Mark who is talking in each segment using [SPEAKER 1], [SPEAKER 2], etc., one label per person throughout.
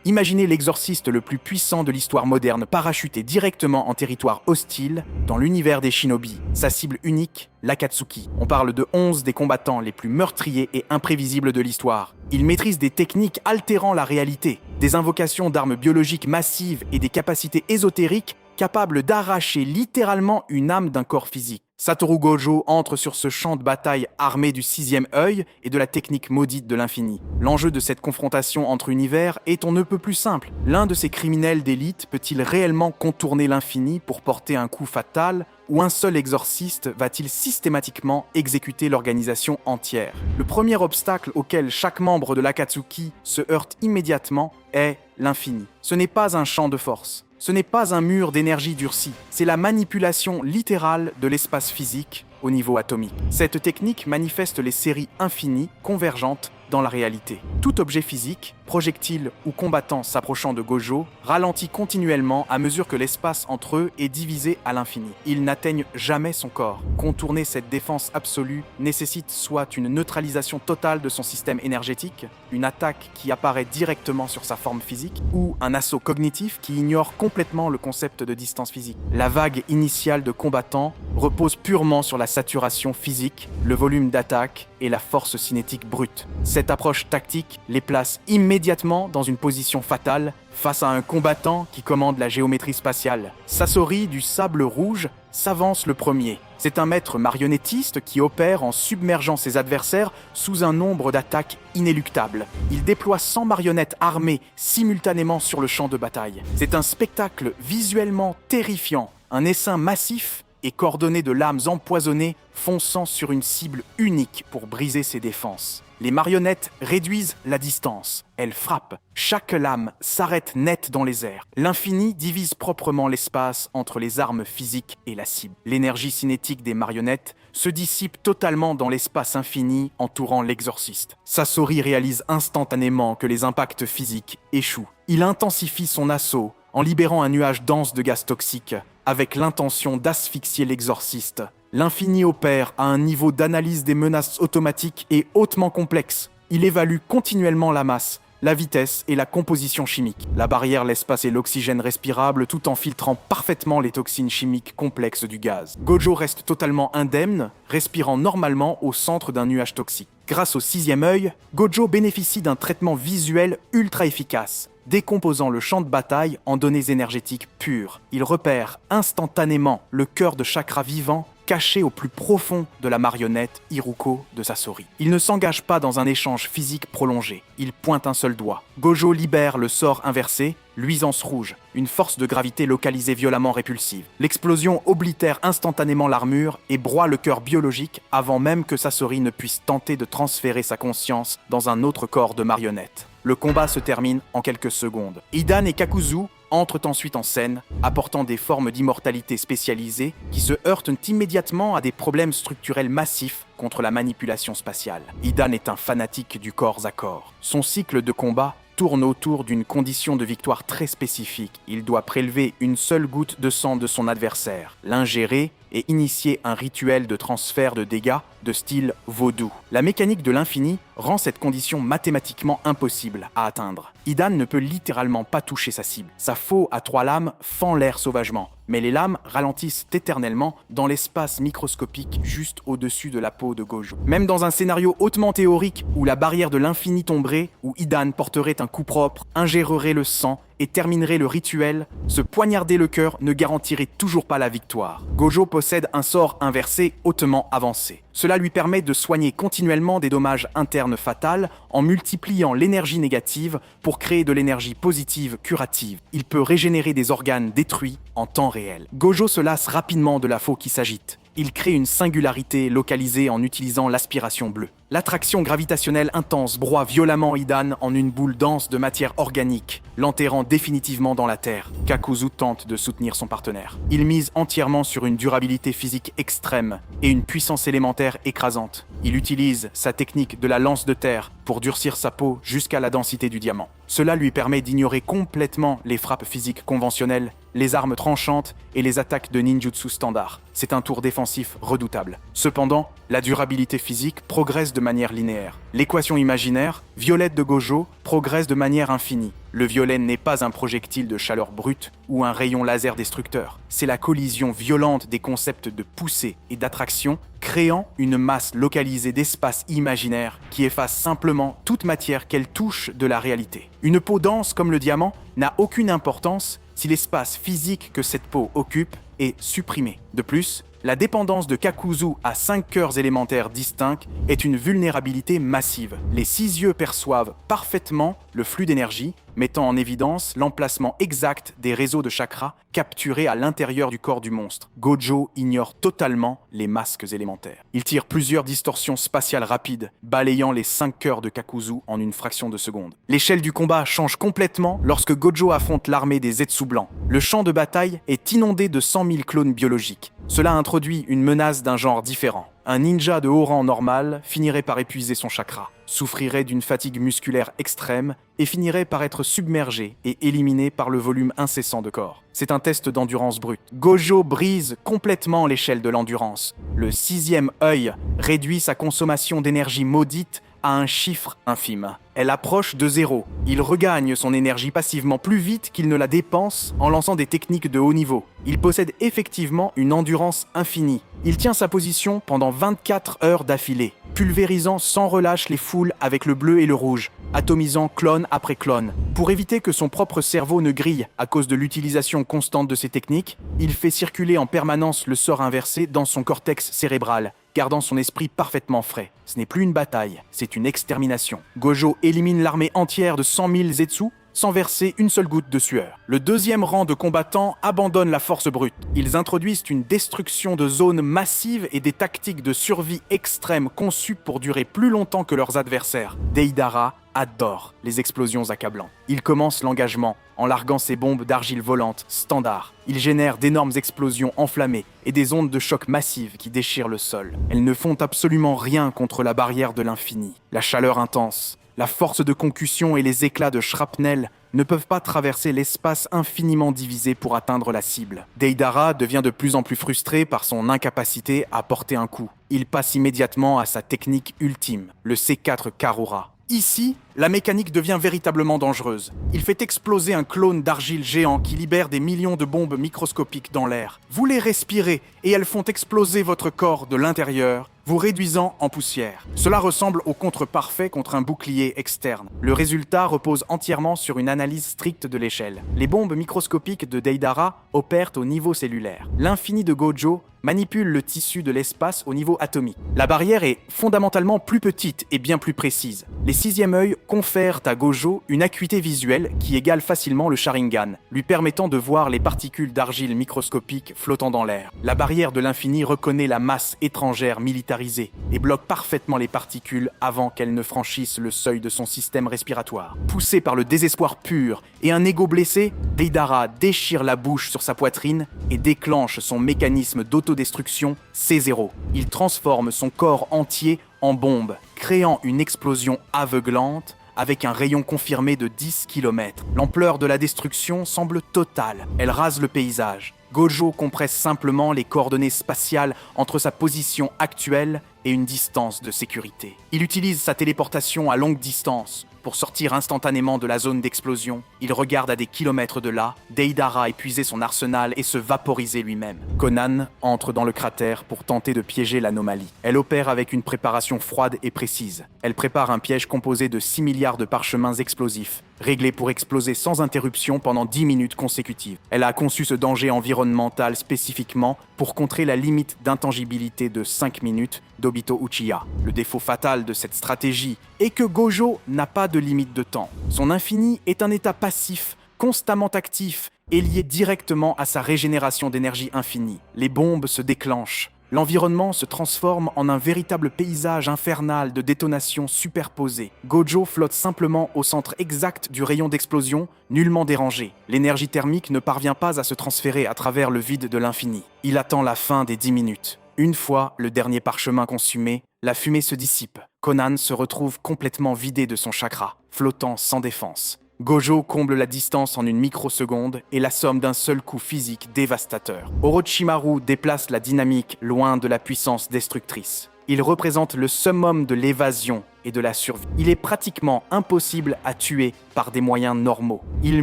[SPEAKER 1] Imaginez l'exorciste le plus puissant de l'histoire moderne parachuté directement en territoire hostile dans l'univers des shinobi. Sa cible unique, l'Akatsuki. On parle de 11 des combattants les plus meurtriers et imprévisibles de l'histoire. Ils maîtrisent des techniques altérant la réalité, des invocations d'armes biologiques massives et des capacités ésotériques capables d'arracher littéralement une âme d'un corps physique. Satoru Gojo entre sur ce champ de bataille armé du sixième œil et de la technique maudite de l'infini. L'enjeu de cette confrontation entre univers est on ne peut plus simple. L'un de ces criminels d'élite peut-il réellement contourner l'infini pour porter un coup fatal, ou un seul exorciste va-t-il systématiquement exécuter l'organisation entière? Le premier obstacle auquel chaque membre de l'Akatsuki se heurte immédiatement est l'infini. Ce n'est pas un champ de force. Ce n'est pas un mur d'énergie durcie, c'est la manipulation littérale de l'espace physique au niveau atomique. Cette technique manifeste les séries infinies convergentes dans la réalité. Tout objet physique, projectile ou combattant s'approchant de Gojo ralentit continuellement à mesure que l'espace entre eux est divisé à l'infini. Ils n'atteignent jamais son corps. Contourner cette défense absolue nécessite soit une neutralisation totale de son système énergétique, une attaque qui apparaît directement sur sa forme physique, ou un assaut cognitif qui ignore complètement le concept de distance physique. La vague initiale de combattants repose purement sur la saturation physique, le volume d'attaque et la force cinétique brute. Cette approche tactique les place immédiatement dans une position fatale face à un combattant qui commande la géométrie spatiale. Sasori du Sable Rouge s'avance le premier. C'est un maître marionnettiste qui opère en submergeant ses adversaires sous un nombre d'attaques inéluctables. Il déploie 100 marionnettes armées simultanément sur le champ de bataille. C'est un spectacle visuellement terrifiant, un essaim massif et coordonné de lames empoisonnées fonçant sur une cible unique pour briser ses défenses. Les marionnettes réduisent la distance. Elles frappent. Chaque lame s'arrête net dans les airs. L'infini divise proprement l'espace entre les armes physiques et la cible. L'énergie cinétique des marionnettes se dissipe totalement dans l'espace infini entourant l'exorciste. Sasori réalise instantanément que les impacts physiques échouent. Il intensifie son assaut en libérant un nuage dense de gaz toxique avec l'intention d'asphyxier l'exorciste. L'infini opère à un niveau d'analyse des menaces automatiques et hautement complexe. Il évalue continuellement la masse, la vitesse et la composition chimique. La barrière laisse passer l'oxygène respirable tout en filtrant parfaitement les toxines chimiques complexes du gaz. Gojo reste totalement indemne, respirant normalement au centre d'un nuage toxique. Grâce au sixième œil, Gojo bénéficie d'un traitement visuel ultra efficace, décomposant le champ de bataille en données énergétiques pures. Il repère instantanément le cœur de chakra vivant caché au plus profond de la marionnette Iruko de Sasori. Il ne s'engage pas dans un échange physique prolongé. Il pointe un seul doigt. Gojo libère le sort inversé, luisance rouge, une force de gravité localisée violemment répulsive. L'explosion oblitère instantanément l'armure et broie le cœur biologique avant même que Sasori ne puisse tenter de transférer sa conscience dans un autre corps de marionnette. Le combat se termine en quelques secondes. Hidan et Kakuzu entrent ensuite en scène, apportant des formes d'immortalité spécialisées qui se heurtent immédiatement à des problèmes structurels massifs contre la manipulation spatiale. Hidan est un fanatique du corps à corps. Son cycle de combat tourne autour d'une condition de victoire très spécifique. Il doit prélever une seule goutte de sang de son adversaire, l'ingérer et initier un rituel de transfert de dégâts de style vaudou. La mécanique de l'infini rend cette condition mathématiquement impossible à atteindre. Hidan ne peut littéralement pas toucher sa cible. Sa faux à 3 lames fend l'air sauvagement, mais les lames ralentissent éternellement dans l'espace microscopique juste au-dessus de la peau de Gojo. Même dans un scénario hautement théorique où la barrière de l'infini tomberait, où Hidan porterait un coup propre, ingérerait le sang et terminerait le rituel, se poignarder le cœur ne garantirait toujours pas la victoire. Gojo possède un sort inversé hautement avancé. Cela lui permet de soigner continuellement des dommages internes fatals en multipliant l'énergie négative pour créer de l'énergie positive curative. Il peut régénérer des organes détruits en temps réel. Gojo se lasse rapidement de la faux qui s'agite. Il crée une singularité localisée en utilisant l'aspiration bleue. L'attraction gravitationnelle intense broie violemment Hidan en une boule dense de matière organique, l'enterrant définitivement dans la Terre. Kakuzu tente de soutenir son partenaire. Il mise entièrement sur une durabilité physique extrême et une puissance élémentaire écrasante. Il utilise sa technique de la lance de terre pour durcir sa peau jusqu'à la densité du diamant. Cela lui permet d'ignorer complètement les frappes physiques conventionnelles les armes tranchantes et les attaques de ninjutsu standard. C'est un tour défensif redoutable. Cependant, la durabilité physique progresse de manière linéaire. L'équation imaginaire, violette de Gojo, progresse de manière infinie. Le violet n'est pas un projectile de chaleur brute ou un rayon laser destructeur. C'est la collision violente des concepts de poussée et d'attraction, créant une masse localisée d'espace imaginaire qui efface simplement toute matière qu'elle touche de la réalité. Une peau dense comme le diamant n'a aucune importance si l'espace physique que cette peau occupe est supprimé. De plus, la dépendance de Kakuzu à 5 cœurs élémentaires distincts est une vulnérabilité massive. Les 6 yeux perçoivent parfaitement le flux d'énergie, mettant en évidence l'emplacement exact des réseaux de chakras capturés à l'intérieur du corps du monstre. Gojo ignore totalement les masques élémentaires. Il tire plusieurs distorsions spatiales rapides, balayant les 5 cœurs de Kakuzu en une fraction de seconde. L'échelle du combat change complètement lorsque Gojo affronte l'armée des Zetsu blancs. Le champ de bataille est inondé de 100 000 clones biologiques. Cela introduit une menace d'un genre différent. Un ninja de haut rang normal finirait par épuiser son chakra, souffrirait d'une fatigue musculaire extrême et finirait par être submergé et éliminé par le volume incessant de corps. C'est un test d'endurance brute. Gojo brise complètement l'échelle de l'endurance. Le 6e œil réduit sa consommation d'énergie maudite à un chiffre infime. Elle approche de 0. Il regagne son énergie passivement plus vite qu'il ne la dépense en lançant des techniques de haut niveau. Il possède effectivement une endurance infinie. Il tient sa position pendant 24 heures d'affilée, pulvérisant sans relâche les foules avec le bleu et le rouge, atomisant clone après clone. Pour éviter que son propre cerveau ne grille à cause de l'utilisation constante de ces techniques, il fait circuler en permanence le sort inversé dans son cortex cérébral, gardant son esprit parfaitement frais. Ce n'est plus une bataille, c'est une extermination. Gojo élimine l'armée entière de 100 000 Zetsu sans verser une seule goutte de sueur. Le 2e rang de combattants abandonne la force brute. Ils introduisent une destruction de zones massives et des tactiques de survie extrême conçues pour durer plus longtemps que leurs adversaires. Deidara adore les explosions accablantes. Il commence l'engagement en larguant ses bombes d'argile volante standard. Il génère d'énormes explosions enflammées et des ondes de choc massives qui déchirent le sol. Elles ne font absolument rien contre la barrière de l'infini. La chaleur intense, la force de concussion et les éclats de shrapnel ne peuvent pas traverser l'espace infiniment divisé pour atteindre la cible. Deidara devient de plus en plus frustré par son incapacité à porter un coup. Il passe immédiatement à sa technique ultime, le C4 Karura. Ici, la mécanique devient véritablement dangereuse. Il fait exploser un clone d'argile géant qui libère des millions de bombes microscopiques dans l'air. Vous les respirez et elles font exploser votre corps de l'intérieur, vous réduisant en poussière. Cela ressemble au contre parfait contre un bouclier externe. Le résultat repose entièrement sur une analyse stricte de l'échelle. Les bombes microscopiques de Deidara opèrent au niveau cellulaire. L'infini de Gojo manipule le tissu de l'espace au niveau atomique. La barrière est fondamentalement plus petite et bien plus précise. Les 6e œils confèrent à Gojo une acuité visuelle qui égale facilement le Sharingan, lui permettant de voir les particules d'argile microscopiques flottant dans l'air. La barrière de l'infini reconnaît la masse étrangère militarisée et bloque parfaitement les particules avant qu'elles ne franchissent le seuil de son système respiratoire. Poussé par le désespoir pur et un ego blessé, Deidara déchire la bouche sur sa poitrine et déclenche son mécanisme d'autodestruction C0. Il transforme son corps entier en bombe, créant une explosion aveuglante avec un rayon confirmé de 10 km. L'ampleur de la destruction semble totale. Elle rase le paysage. Gojo compresse simplement les coordonnées spatiales entre sa position actuelle et une distance de sécurité. Il utilise sa téléportation à longue distance pour sortir instantanément de la zone d'explosion. Il regarde à des kilomètres de là, Deidara épuiser son arsenal et se vaporiser lui-même. Conan entre dans le cratère pour tenter de piéger l'anomalie. Elle opère avec une préparation froide et précise. Elle prépare un piège composé de 6 milliards de parchemins explosifs, réglés pour exploser sans interruption pendant 10 minutes consécutives. Elle a conçu ce danger environnemental spécifiquement pour contrer la limite d'intangibilité de 5 minutes d'Obito Uchiha. Le défaut fatal de cette stratégie est que Gojo n'a pas de limite de temps. Son infini est un état passif, constamment actif et lié directement à sa régénération d'énergie infinie. Les bombes se déclenchent. L'environnement se transforme en un véritable paysage infernal de détonations superposées. Gojo flotte simplement au centre exact du rayon d'explosion, nullement dérangé. L'énergie thermique ne parvient pas à se transférer à travers le vide de l'infini. Il attend la fin des 10 minutes. Une fois le dernier parchemin consumé, la fumée se dissipe. Conan se retrouve complètement vidé de son chakra, flottant sans défense. Gojo comble la distance en une microseconde et l'assomme d'un seul coup physique dévastateur. Orochimaru déplace la dynamique loin de la puissance destructrice. Il représente le summum de l'évasion et de la survie. Il est pratiquement impossible à tuer par des moyens normaux. Il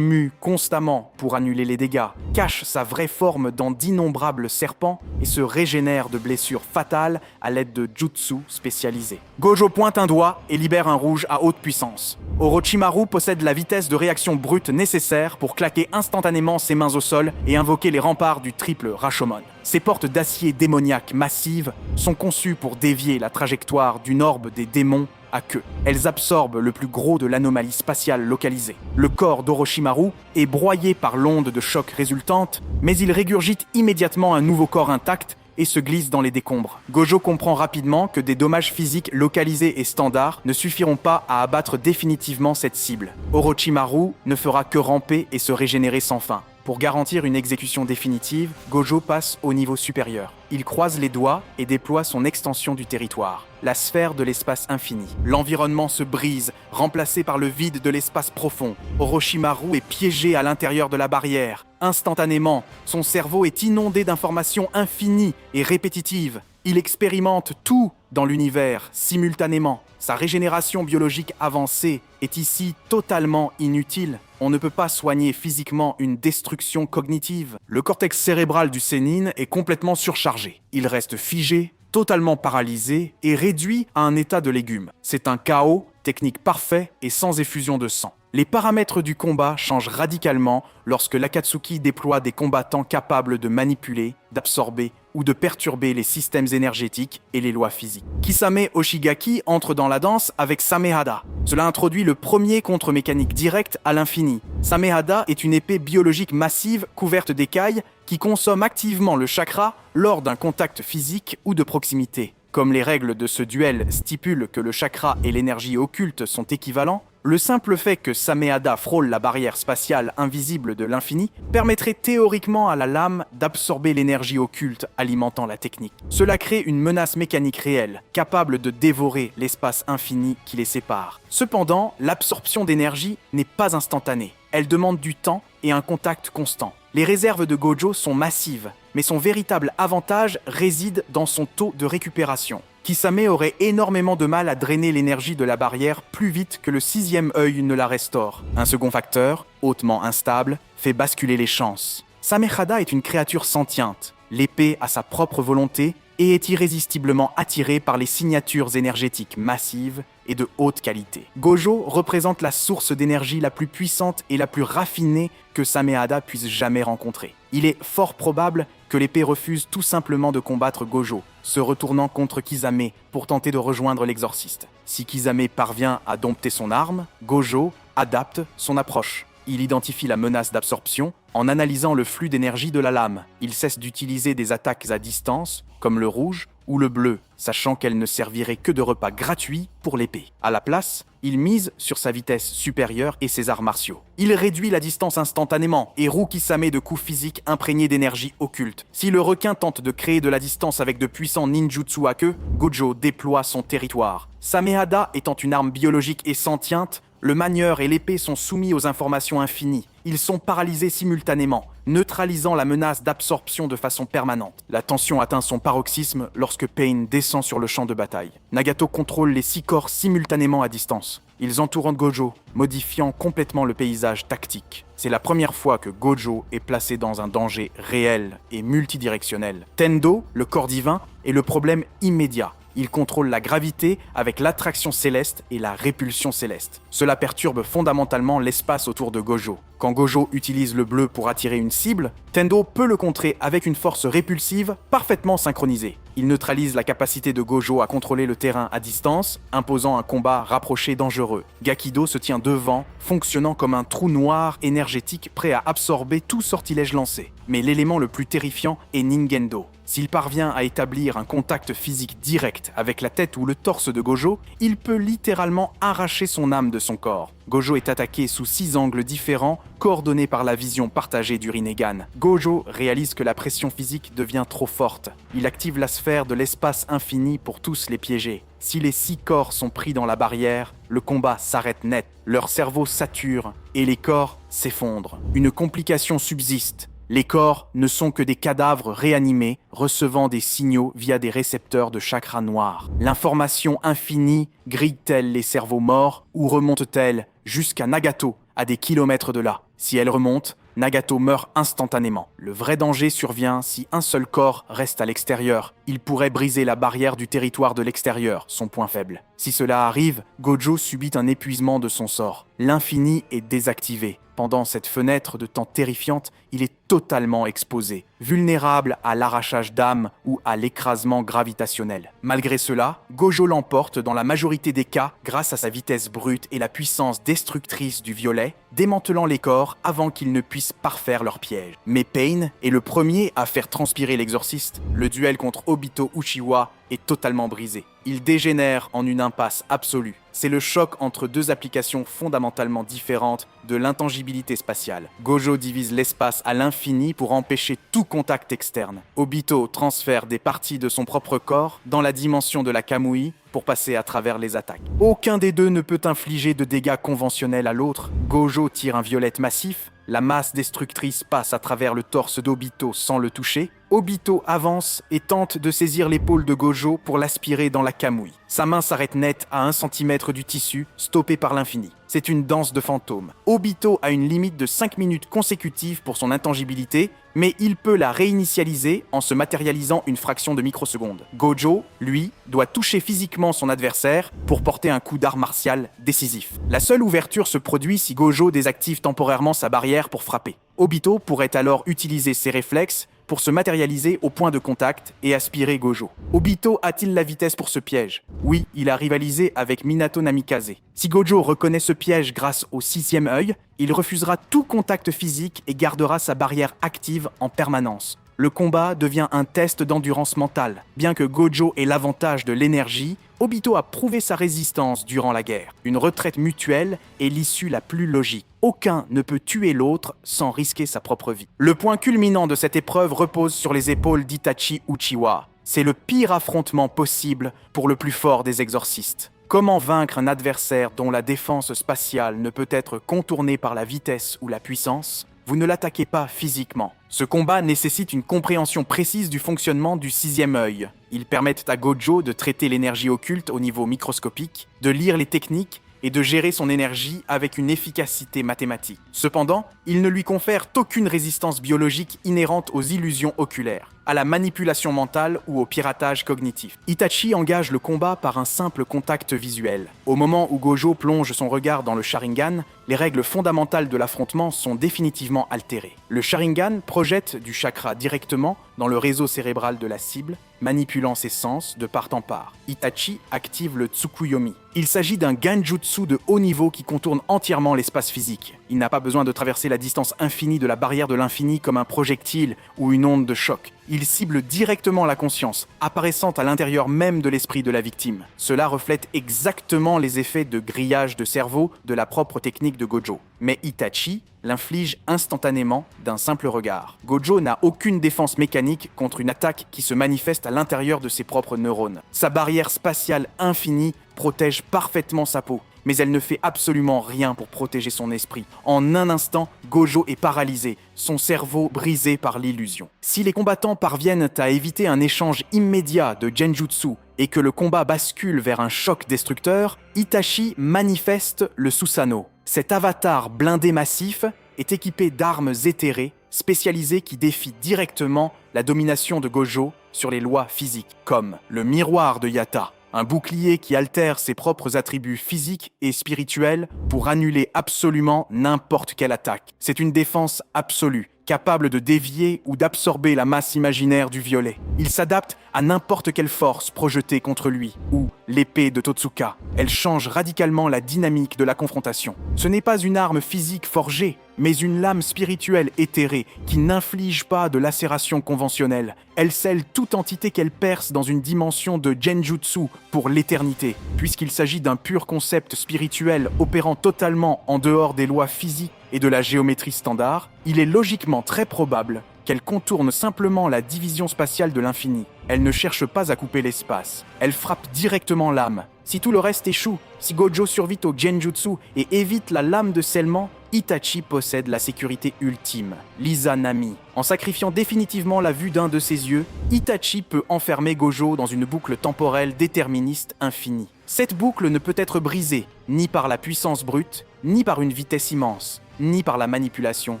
[SPEAKER 1] mue constamment pour annuler les dégâts, cache sa vraie forme dans d'innombrables serpents et se régénère de blessures fatales à l'aide de jutsu spécialisés. Gojo pointe un doigt et libère un rouge à haute puissance. Orochimaru possède la vitesse de réaction brute nécessaire pour claquer instantanément ses mains au sol et invoquer les remparts du triple Rashomon. Ces portes d'acier démoniaque massives sont conçues pour dévier la trajectoire d'une orbe des démons à queue. Elles absorbent le plus gros de l'anomalie spatiale localisée. Le corps d'Orochimaru est broyé par l'onde de choc résultante, mais il régurgite immédiatement un nouveau corps intact et se glisse dans les décombres. Gojo comprend rapidement que des dommages physiques localisés et standards ne suffiront pas à abattre définitivement cette cible. Orochimaru ne fera que ramper et se régénérer sans fin. Pour garantir une exécution définitive, Gojo passe au niveau supérieur. Il croise les doigts et déploie son extension du territoire, la sphère de l'espace infini. L'environnement se brise, remplacé par le vide de l'espace profond. Orochimaru est piégé à l'intérieur de la barrière. Instantanément, son cerveau est inondé d'informations infinies et répétitives. Il expérimente tout dans l'univers simultanément. Sa régénération biologique avancée est ici totalement inutile. On ne peut pas soigner physiquement une destruction cognitive. Le cortex cérébral du sénin est complètement surchargé. Il reste figé, totalement paralysé et réduit à un état de légume. C'est un chaos, technique parfait et sans effusion de sang. Les paramètres du combat changent radicalement lorsque l'Akatsuki déploie des combattants capables de manipuler, d'absorber ou de perturber les systèmes énergétiques et les lois physiques. Kisame Oshigaki entre dans la danse avec Samehada. Cela introduit le premier contre-mécanique direct à l'infini. Samehada est une épée biologique massive couverte d'écailles qui consomme activement le chakra lors d'un contact physique ou de proximité. Comme les règles de ce duel stipulent que le chakra et l'énergie occulte sont équivalents, le simple fait que Samehada frôle la barrière spatiale invisible de l'infini permettrait théoriquement à la lame d'absorber l'énergie occulte alimentant la technique. Cela crée une menace mécanique réelle, capable de dévorer l'espace infini qui les sépare. Cependant, l'absorption d'énergie n'est pas instantanée. Elle demande du temps et un contact constant. Les réserves de Gojo sont massives, mais son véritable avantage réside dans son taux de récupération. Kisame aurait énormément de mal à drainer l'énergie de la barrière plus vite que le sixième œil ne la restaure. Un second facteur, hautement instable, fait basculer les chances. Samehada est une créature sentiente. L'épée a sa propre volonté et est irrésistiblement attirée par les signatures énergétiques massives et de haute qualité. Gojo représente la source d'énergie la plus puissante et la plus raffinée que Samehada puisse jamais rencontrer. Il est fort probable que l'épée refuse tout simplement de combattre Gojo, se retournant contre Kisame pour tenter de rejoindre l'exorciste. Si Kisame parvient à dompter son arme, Gojo adapte son approche. Il identifie la menace d'absorption en analysant le flux d'énergie de la lame. Il cesse d'utiliser des attaques à distance, comme le rouge ou le bleu, sachant qu'elles ne serviraient que de repas gratuit pour l'épée. À la place, il mise sur sa vitesse supérieure et ses arts martiaux. Il réduit la distance instantanément et roue Kisame de coups physiques imprégnés d'énergie occulte. Si le requin tente de créer de la distance avec de puissants ninjutsu à queue, Gojo déploie son territoire. Samehada étant une arme biologique et sentiente, le manieur et l'épée sont soumis aux informations infinies. Ils sont paralysés simultanément, neutralisant la menace d'absorption de façon permanente. La tension atteint son paroxysme lorsque Pain descend sur le champ de bataille. Nagato contrôle les 6 corps simultanément à distance. Ils entourent Gojo, modifiant complètement le paysage tactique. C'est la première fois que Gojo est placé dans un danger réel et multidirectionnel. Tendo, le corps divin, est le problème immédiat. Il contrôle la gravité avec l'attraction céleste et la répulsion céleste. Cela perturbe fondamentalement l'espace autour de Gojo. Quand Gojo utilise le bleu pour attirer une cible, Tendo peut le contrer avec une force répulsive parfaitement synchronisée. Il neutralise la capacité de Gojo à contrôler le terrain à distance, imposant un combat rapproché dangereux. Gakido se tient devant, fonctionnant comme un trou noir énergétique prêt à absorber tout sortilège lancé. Mais l'élément le plus terrifiant est Ningendo. S'il parvient à établir un contact physique direct avec la tête ou le torse de Gojo, il peut littéralement arracher son âme de son corps. Gojo est attaqué sous 6 angles différents, coordonnés par la vision partagée du Rinnegan. Gojo réalise que la pression physique devient trop forte. Il active la sphère de l'espace infini pour tous les piéger. Si les 6 corps sont pris dans la barrière, le combat s'arrête net. Leur cerveau sature et les corps s'effondrent. Une complication subsiste. Les corps ne sont que des cadavres réanimés, recevant des signaux via des récepteurs de chakra noir. L'information infinie grille-t-elle les cerveaux morts ou remonte-t-elle jusqu'à Nagato, à des kilomètres de là? Si elle remonte, Nagato meurt instantanément. Le vrai danger survient si un seul corps reste à l'extérieur. Il pourrait briser la barrière du territoire de l'extérieur, son point faible. Si cela arrive, Gojo subit un épuisement de son sort. L'infini est désactivé. Pendant cette fenêtre de temps terrifiante, il est totalement exposé, vulnérable à l'arrachage d'âme ou à l'écrasement gravitationnel. Malgré cela, Gojo l'emporte dans la majorité des cas grâce à sa vitesse brute et la puissance destructrice du violet, démantelant les corps avant qu'ils ne puissent parfaire leur piège. Mais Pain est le premier à faire transpirer l'exorciste. Le duel contre Obito Uchiwa est totalement brisé. Il dégénère en une impasse absolue. C'est le choc entre deux applications fondamentalement différentes de l'intangibilité spatiale. Gojo divise l'espace à l'infini pour empêcher tout contact externe. Obito transfère des parties de son propre corps dans la dimension de la Kamui pour passer à travers les attaques. Aucun des deux ne peut infliger de dégâts conventionnels à l'autre. Gojo tire un violet massif, la masse destructrice passe à travers le torse d'Obito sans le toucher. Obito avance et tente de saisir l'épaule de Gojo pour l'aspirer dans la Kamui. Sa main s'arrête net à 1 cm du tissu, stoppé par l'infini. C'est une danse de fantômes. Obito a une limite de 5 minutes consécutives pour son intangibilité, mais il peut la réinitialiser en se matérialisant une fraction de microseconde. Gojo, lui, doit toucher physiquement son adversaire pour porter un coup d'art martial décisif. La seule ouverture se produit si Gojo désactive temporairement sa barrière pour frapper. Obito pourrait alors utiliser ses réflexes pour se matérialiser au point de contact et aspirer Gojo. Obito a-t-il la vitesse pour ce piège? Oui, il a rivalisé avec Minato Namikaze. Si Gojo reconnaît ce piège grâce au 6e œil, il refusera tout contact physique et gardera sa barrière active en permanence. Le combat devient un test d'endurance mentale. Bien que Gojo ait l'avantage de l'énergie, Obito a prouvé sa résistance durant la guerre. Une retraite mutuelle est l'issue la plus logique. Aucun ne peut tuer l'autre sans risquer sa propre vie. Le point culminant de cette épreuve repose sur les épaules d'Itachi Uchiwa. C'est le pire affrontement possible pour le plus fort des exorcistes. Comment vaincre un adversaire dont la défense spatiale ne peut être contournée par la vitesse ou la puissance? Vous ne l'attaquez pas physiquement. Ce combat nécessite une compréhension précise du fonctionnement du 6e œil. Ils permettent à Gojo de traiter l'énergie occulte au niveau microscopique, de lire les techniques et de gérer son énergie avec une efficacité mathématique. Cependant, ils ne lui confèrent aucune résistance biologique inhérente aux illusions oculaires, à la manipulation mentale ou au piratage cognitif. Itachi engage le combat par un simple contact visuel. Au moment où Gojo plonge son regard dans le Sharingan, les règles fondamentales de l'affrontement sont définitivement altérées. Le Sharingan projette du chakra directement dans le réseau cérébral de la cible, manipulant ses sens de part en part. Itachi active le Tsukuyomi. Il s'agit d'un Genjutsu de haut niveau qui contourne entièrement l'espace physique. Il n'a pas besoin de traverser la distance infinie de la barrière de l'infini comme un projectile ou une onde de choc. Il cible directement la conscience, apparaissant à l'intérieur même de l'esprit de la victime. Cela reflète exactement les effets de grillage de cerveau de la propre technique de Gojo. Mais Itachi l'inflige instantanément d'un simple regard. Gojo n'a aucune défense mécanique contre une attaque qui se manifeste à l'intérieur de ses propres neurones. Sa barrière spatiale infinie protège parfaitement sa peau, mais elle ne fait absolument rien pour protéger son esprit. En un instant, Gojo est paralysé, son cerveau brisé par l'illusion. Si les combattants parviennent à éviter un échange immédiat de Genjutsu et que le combat bascule vers un choc destructeur, Itachi manifeste le Susanoo. Cet avatar blindé massif est équipé d'armes éthérées, spécialisées qui défient directement la domination de Gojo sur les lois physiques, comme le miroir de Yata, un bouclier qui altère ses propres attributs physiques et spirituels pour annuler absolument n'importe quelle attaque. C'est une défense absolue, capable de dévier ou d'absorber la masse imaginaire du violet. Il s'adapte à n'importe quelle force projetée contre lui, ou l'épée de Totsuka. Elle change radicalement la dynamique de la confrontation. Ce n'est pas une arme physique forgée, mais une lame spirituelle éthérée qui n'inflige pas de lacération conventionnelle. Elle scelle toute entité qu'elle perce dans une dimension de Genjutsu pour l'éternité. Puisqu'il s'agit d'un pur concept spirituel opérant totalement en dehors des lois physiques et de la géométrie standard, il est logiquement très probable qu'elle contourne simplement la division spatiale de l'infini. Elle ne cherche pas à couper l'espace, elle frappe directement l'âme. Si tout le reste échoue, si Gojo survit au Genjutsu et évite la lame de scellement, Itachi possède la sécurité ultime, l'Izanami. En sacrifiant définitivement la vue d'un de ses yeux, Itachi peut enfermer Gojo dans une boucle temporelle déterministe infinie. Cette boucle ne peut être brisée, ni par la puissance brute, ni par une vitesse immense, ni par la manipulation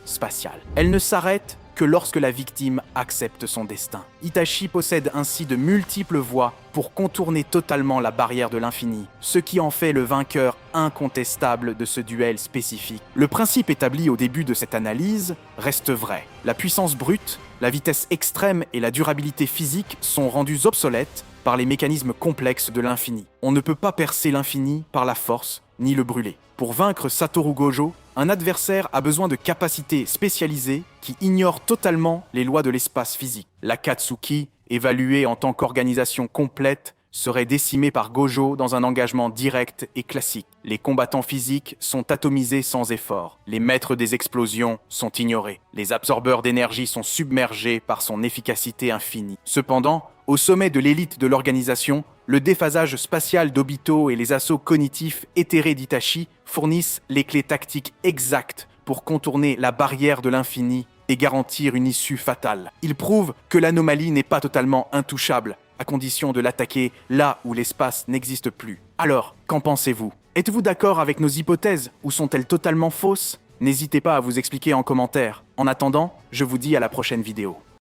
[SPEAKER 1] spatiale. Elle ne s'arrête que lorsque la victime accepte son destin. Itachi possède ainsi de multiples voies pour contourner totalement la barrière de l'infini, ce qui en fait le vainqueur incontestable de ce duel spécifique. Le principe établi au début de cette analyse reste vrai. La puissance brute, la vitesse extrême et la durabilité physique sont rendues obsolètes par les mécanismes complexes de l'infini. On ne peut pas percer l'infini par la force, ni le brûler. Pour vaincre Satoru Gojo, un adversaire a besoin de capacités spécialisées qui ignorent totalement les lois de l'espace physique. L'Akatsuki, évaluée en tant qu'organisation complète, serait décimée par Gojo dans un engagement direct et classique. Les combattants physiques sont atomisés sans effort. Les maîtres des explosions sont ignorés. Les absorbeurs d'énergie sont submergés par son efficacité infinie. Cependant, au sommet de l'élite de l'organisation, le déphasage spatial d'Obito et les assauts cognitifs éthérés d'Itachi fournissent les clés tactiques exactes pour contourner la barrière de l'infini et garantir une issue fatale. Ils prouvent que l'anomalie n'est pas totalement intouchable, à condition de l'attaquer là où l'espace n'existe plus. Alors, qu'en pensez-vous? Êtes-vous d'accord avec nos hypothèses ou sont-elles totalement fausses? N'hésitez pas à vous expliquer en commentaire. En attendant, je vous dis à la prochaine vidéo.